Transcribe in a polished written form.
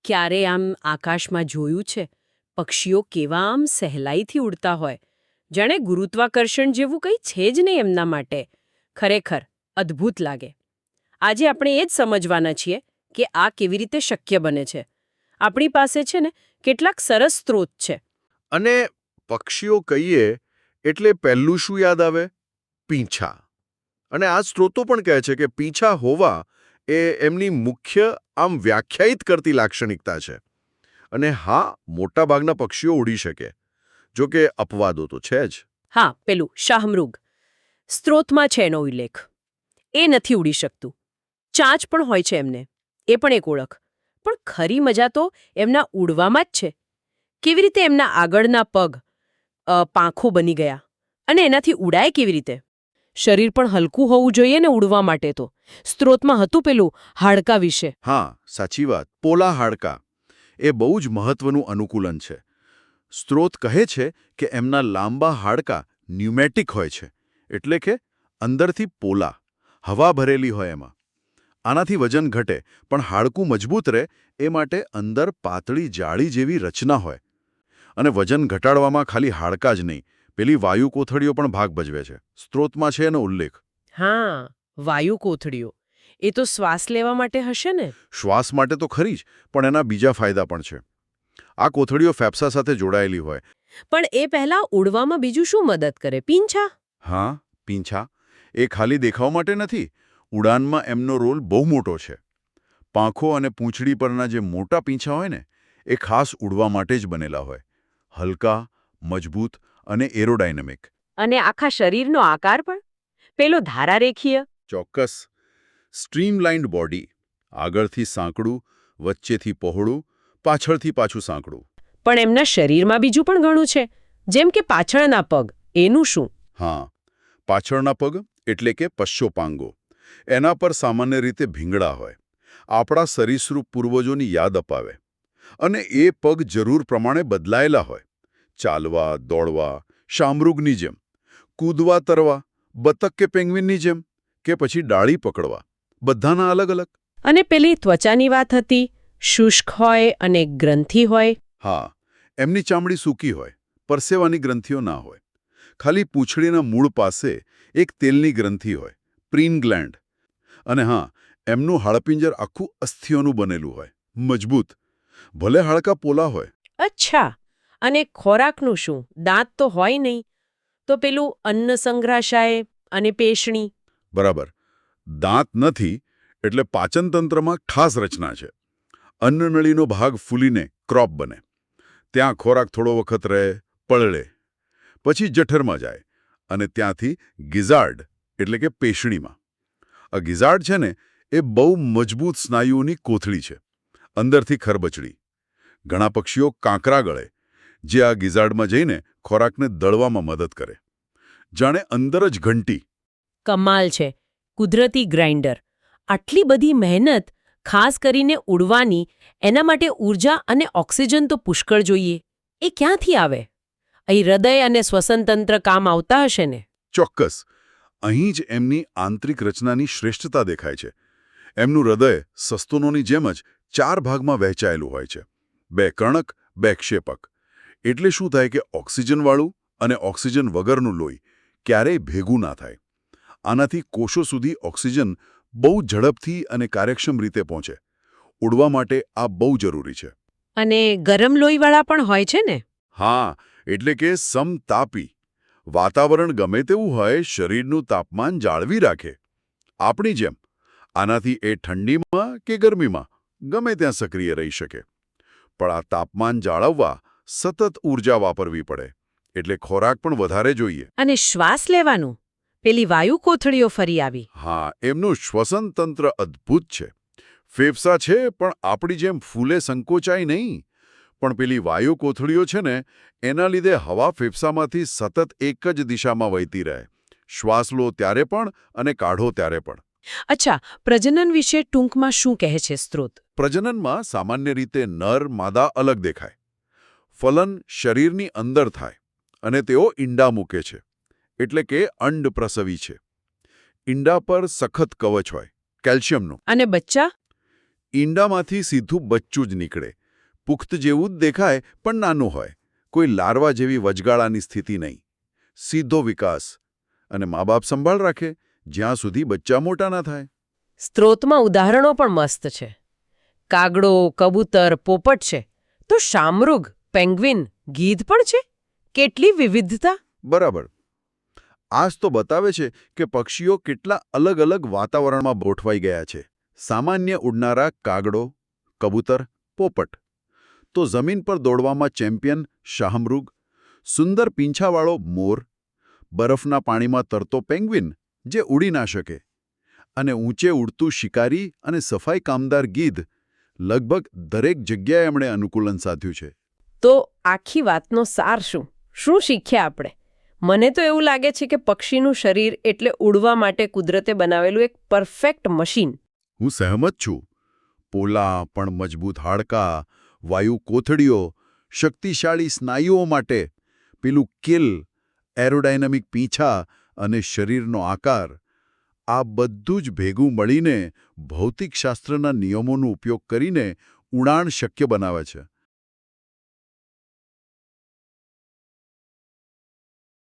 ક્યારે આમ આકાશમાં જોયું છે પક્ષીઓ કેવા આમ સહેલાઈથી ઉડતા હોય જાણે ગુરુત્વાકર્ષણ જેવું કંઈ છે જ નહીં એમના માટે. ખરેખર અદ્ભુત લાગે. આજે આપણે એ જ સમજવાના છીએ કે આ કેવી રીતે શક્ય બને છે. આપણી પાસે છે ને કેટલાક સરસ સ્ત્રોત છે. અને પક્ષીઓ કહીએ એટલે પહેલું શું યાદ આવે? પીંછા. અને આ સ્ત્રોતો પણ કહે છે કે પીંછા હોવા એ એમની મુખ્ય આમ વ્યાખ્યાયિત કરતી લાક્ષણિકતા છે. અને હા, મોટાભાગના પક્ષીઓ ઉડી શકે. જો કે અપવાદો તો છે જ. હા, પેલું શાહમૃગ સ્ત્રોતમાં છે એનો ઉલ્લેખ. એ નથી ઉડી શકતું. ચાંચ પણ હોય છે એમને, એ પણ એક ઓળખ. પણ ખરી મજા તો એમના ઉડવામાં જ છે. કેવી રીતે એમના આગળના પગ પાંખો બની ગયા અને એનાથી ઉડાય કેવી રીતે? શરીર પણ હલકું હોવું જોઈએ ને ઉડવા માટે. તો સ્ત્રોતમાં હતું પેલું હાડકા વિશે. હા, સાચી વાત. પોલા હાડકા એ બહુ જ મહત્વનું અનુકૂલન છે. સ્ત્રોત કહે છે કે એમના લાંબા હાડકા ન્યુમેટિક હોય છે, એટલે કે અંદરથી પોલા, હવા ભરેલી હોય એમાં. આનાથી વજન ઘટે પણ હાડકું મજબૂત રહે એ માટે અંદર પાતળી જાળી જેવી રચના હોય. અને વજન ઘટાડવામાં ખાલી હાડકા જ નહીં, પેલી વાયુ કોથળીઓ પણ ભાગ ભજવે છે. સ્ત્રોતમાં છે એનો ઉલ્લેખ. હા, વાયુ કોથળીઓ. એ તો શ્વાસ લેવા માટે હશે ને? શ્વાસ માટે તો ખરી જ, પણ એના બીજા ફાયદા પણ છે. આ કોથળીઓ ફેફસા સાથે જોડાયેલી હોય. પણ એ પહેલા ઉડવામાં બીજું શું મદદ કરે? પીંછા? હા, પીંછા. એ ખાલી દેખાવ માટે નથી. ઉડાનમાં એમનો રોલ બહુ મોટો છે. પાંખો અને પૂંછડી પરના જે મોટા પીંછા હોય ને, એ ખાસ ઉડવા માટે જ બનેલા હોય. હલકા, મજબૂત અને એરોડાયનેમિક. અને આખા શરીરનો આકાર પણ પેલો ધારારેખીય. ચોક્કસ. સ્ટ્રીમલાઇન્ડ બોડી. આગળથી સાંકડું, વચ્ચેથી પહોળું, પાછળથી પાછું સાંકડું. પણ એમના શરીરમાં બીજું પણ ઘણું છે, જેમ કે પાછળના પગ. એનું શું? હા, પાછળના પગ એટલે કે પશ્ચોપાંગો. એના પર સામાન્ય રીતે ભીંગડા હોય. આપણા સરીસૃપ પૂર્વજોની યાદ અપાવે. અને એ પગ જરૂર પ્રમાણે બદલાયેલા હોય. ચાલવા, દોડવા, શામૃગની જેમ. કૂદવા, તરવા, બતક કે પેંગ્વિનની જેમ. કે પછી ડાળી પકડવા. બધાના અલગ અલગ. અને પેલી ત્વચાની વાત હતી, શુષ્ક હોય અને ગ્રંથિ હોય. હા, એમની ચામડી સૂકી હોય, પરસેવાની ગ્રંથિઓ ના હોય. ખાલી પૂંછડીના મૂળ પાસે એક તેલની ગ્રંથિ હોય, પ્રીન ગ્લેન્ડ. અને હા, એમનું હાડપિંજર આખું અસ્થિઓનું બનેલું હોય, મજબૂત. ભલે હાડકા પોલા હોય. અચ્છા. અને ખોરાકનું શું? દાંત તો હોય નહીં. તો પેલું અન્ન સંગ્રહાશય અને પેશણી. બરાબર. દાંત નથી એટલે પાચનતંત્રમાં ખાસ રચના છે. અન્નનળીનો ભાગ ફૂલીને ક્રોપ બને. ત્યાં ખોરાક થોડો વખત રહે, પલળે. પછી જઠરમાં જાય અને ત્યાંથી ગિઝાર્ડ એટલે કે પેશણીમાં. આ ગિઝાર્ડ છે ને, એ બહુ મજબૂત સ્નાયુઓની કોથળી છે. અંદરથી ખરબચડી. ઘણા પક્ષીઓ કાંકરા ગળે, જે આ ગિઝાર્ડમાં જઈને ખોરાકને દળવામાં મદદ કરે. જાણે અંદર જ ઘંટી. કમાલ છે. કુદરતી ગ્રાઇન્ડર. આટલી બધી મહેનત ખાસ કરીને ઉડવાની, એના માટે ઊર્જા અને ઓક્સિજન તો પુષ્કળ જોઈએ. એ ક્યાંથી આવે? અહીં હૃદય અને શ્વસનતંત્ર કામ આવતા હશે ને? ચોક્કસ. અહીં જ એમની આંતરિક રચનાની શ્રેષ્ઠતા દેખાય છે. એમનું હૃદય સસ્તનોની જેમ જ 4 ભાગમાં વહેંચાયેલું હોય છે. 2 કર્ણક, 2 ક્ષેપક. એટલે શું થાય કે ઓક્સિજનવાળું અને ઓક્સિજન વગરનું લોહી ક્યારેય ભેગું ના થાય. આનાથી કોષો સુધી ઓક્સિજન બહુ ઝડપથી અને કાર્યક્ષમ રીતે પહોંચે. ઉડવા માટે આ બહુ જરૂરી છે. અને ગરમ લોહીવાળા પણ હોય છે ને? હા, એટલે કે સમતાપી. વાતાવરણ ગમે તેવું હોય, શરીરનું તાપમાન જાળવી રાખે. આપણી જેમ. આનાથી એ ઠંડીમાં કે ગરમીમાં ગમે ત્યાં સક્રિય રહી શકે. પણ આ તાપમાન જાળવવા સતત ઊર્જા વાપરવી પડે. એટલે ખોરાક પણ વધારે જોઈએ. અને શ્વાસ લેવાનું? પેલી વાયુ કોથળીઓ ફરી આવી. હા, એમનું શ્વસન તંત્ર અદ્ભુત છે. ફેફસા છે, પણ આપણી જેમ ફૂલે સંકોચાય નહીં. પણ પેલી વાયુ કોથળીઓ છે ને, એના લીધે હવા ફેફસામાંથી સતત એક જ દિશામાં વહેતી રહે. શ્વાસ લો ત્યારે પણ અને કાઢો ત્યારે પણ. અચ્છા, પ્રજનન વિશે ટૂંકમાં શું કહે છે સ્ત્રોત? પ્રજનનમાં સામાન્ય રીતે નર માદા અલગ દેખાય. ફલન શરીરની અંદર થાય અને તેઓ ઈંડા મૂકે છે. એટલે કે અંડપ્રસવી છે. ઈંડા પર સખત કવચ હોય, કેલ્શિયમનું. અને બચ્ચા? ઈંડામાંથી સીધું બચ્ચું જ નીકળે. પુખ્ત જેવું જ દેખાય પણ નાનું હોય. કોઈ લાર્વા જેવી વચગાળાની સ્થિતિ નહીં. સીધો વિકાસ. અને મા બાપ સંભાળ રાખે જ્યાં સુધી બચ્ચા મોટા ના થાય. સ્ત્રોતમાં ઉદાહરણો પણ મસ્ત છે. કાગડો, કબૂતર, પોપટ છે, તો શામૃગ, પેંગ્વિન, ગીધ પણ છે. કેટલી વિવિધતા! બરાબર. આ જ તો બતાવે છે કે પક્ષીઓ કેટલા અલગ અલગ વાતાવરણમાં ગોઠવાઈ ગયા છે. સામાન્ય ઉડનારા કાગડો, કબૂતર, પોપટ. તો જમીન પર દોડવામાં ચેમ્પિયન શાહમૃગ, સુંદર પીંછાવાળો મોર, બરફના પાણીમાં તરતો પેંગ્વિન જે ઉડી ના શકે, અને ઊંચે ઉડતું શિકારી અને સફાઈ કામદાર ગીધ. લગભગ દરેક જગ્યાએ એમણે અનુકૂલન સાધ્યું છે. તો આખી વાતનો સાર શું? શું શીખ્યા આપણે? મને તો એવું લાગે છે કે પક્ષીનું શરીર એટલે ઉડવા માટે કુદરતે બનાવેલું એક પરફેક્ટ મશીન. હું સહમત છું. પોલા પણ મજબૂત હાડકાં, વાયુ કોથળીઓ, શક્તિશાળી સ્નાયુઓ માટે પેલું કિલ, એરોડાયનામિક પીંછા અને શરીરનો આકાર, આ બધું જ ભેગું મળીને ભૌતિકશાસ્ત્રના નિયમોનો ઉપયોગ કરીને ઉડાણ શક્ય બનાવે છે.